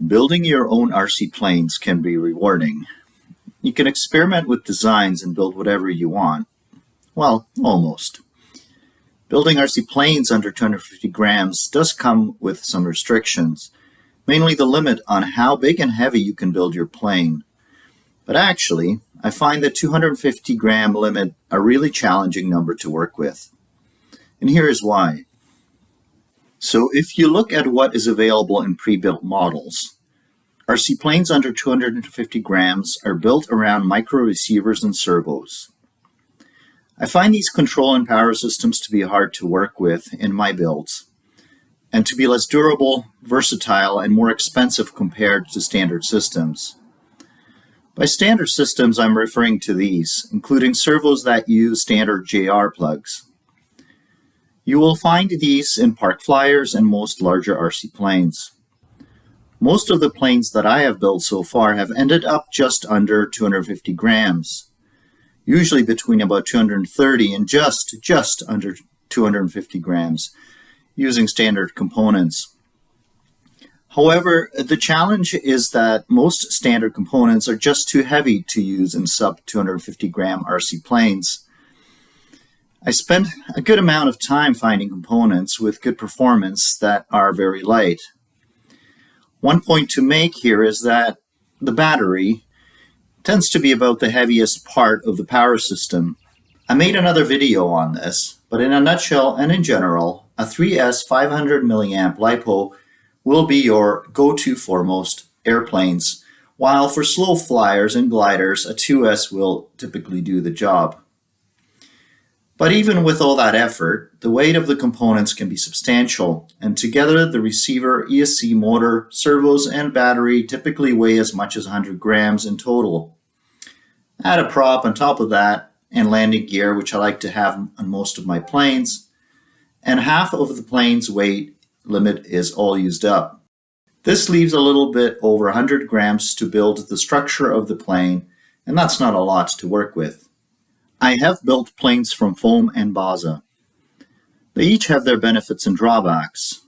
Building your own RC planes can be rewarding. You can experiment with designs and build whatever you want. Well, almost. Building RC planes under 250 grams does come with some restrictions, mainly the limit on how big and heavy you can build your plane. But actually, I find the 250 gram limit a really challenging number to work with. And here is why. So if you look at what is available in pre-built models, RC planes under 250 grams are built around micro receivers and servos. I find these control and power systems to be hard to work with in my builds, and to be less durable, versatile, and more expensive compared to standard systems. By standard systems, I'm referring to these, including servos that use standard JR plugs. You will find these in park flyers and most larger RC planes. Most of the planes that I have built so far have ended up just under 250 grams, usually between about 230 and just under 250 grams, using standard components. However, the challenge is that most standard components are just too heavy to use in sub 250 gram RC planes. I spent a good amount of time finding components with good performance that are very light. One point to make here is that the battery tends to be about the heaviest part of the power system. I made another video on this, but in a nutshell and in general, a 3S 500 milliamp LiPo will be your go-to for most airplanes, while for slow flyers and gliders, a 2S will typically do the job. But even with all that effort, the weight of the components can be substantial, and together the receiver, ESC motor, servos, and battery typically weigh as much as 100 grams in total. Add a prop on top of that, and landing gear, which I like to have on most of my planes, and half of the plane's weight limit is all used up. This leaves a little bit over 100 grams to build the structure of the plane, and that's not a lot to work with. I have built planes from foam and Baza. They each have their benefits and drawbacks.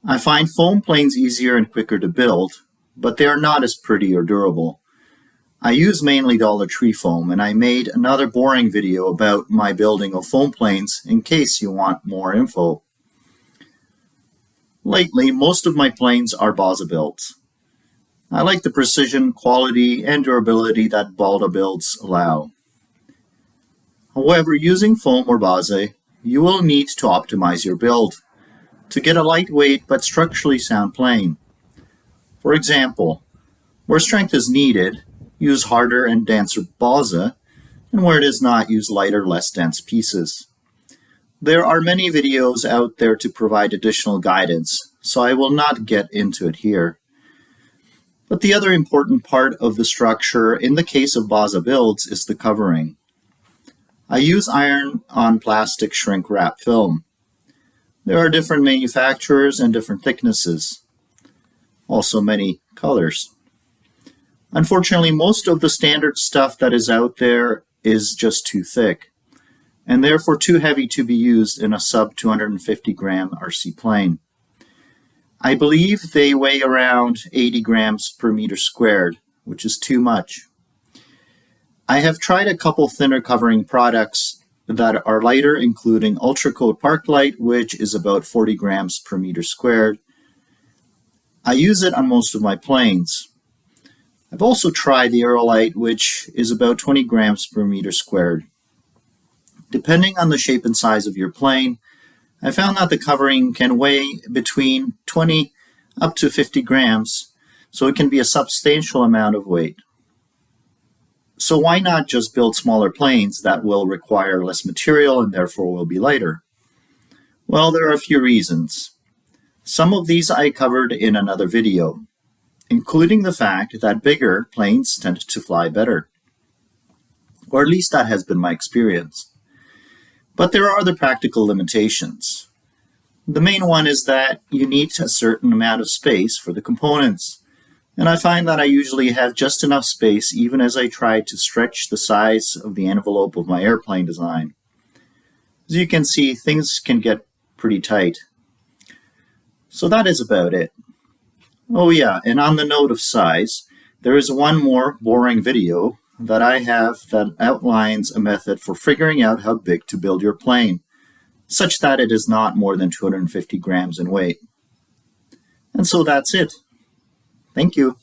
I find foam planes easier and quicker to build, but they are not as pretty or durable. I use mainly Dollar Tree foam, and I made another boring video about my building of foam planes in case you want more info. Lately, most of my planes are Baza builds. I like the precision, quality, and durability that Balda builds allow. However, using foam or Baza, you will need to optimize your build to get a lightweight but structurally sound plane. For example, where strength is needed, use harder and denser Baza, and where it is not, use lighter, less dense pieces. There are many videos out there to provide additional guidance, so I will not get into it here. But the other important part of the structure in the case of Baza builds is the covering. I use iron-on plastic shrink wrap film. There are different manufacturers and different thicknesses, also many colors. Unfortunately, most of the standard stuff that is out there is just too thick, and therefore too heavy to be used in a sub 250 gram RC plane. I believe they weigh around 80 grams per meter squared, which is too much. I have tried a couple thinner covering products that are lighter, including Ultracoat Parklite, which is about 40 grams per meter squared. I use it on most of my planes. I've also tried the Aerolite, which is about 20 grams per meter squared. Depending on the shape and size of your plane, I found that the covering can weigh between 20 up to 50 grams, so it can be a substantial amount of weight. So why not just build smaller planes that will require less material and therefore will be lighter? Well, there are a few reasons. Some of these I covered in another video, including the fact that bigger planes tend to fly better. Or at least that has been my experience. But there are other practical limitations. The main one is that you need a certain amount of space for the components. And I find that I usually have just enough space even as I try to stretch the size of the envelope of my airplane design. As you can see, things can get pretty tight. So that is about it. Oh yeah, and on the note of size, there is one more boring video that I have that outlines a method for figuring out how big to build your plane, such that it is not more than 250 grams in weight. And so that's it. Thank you.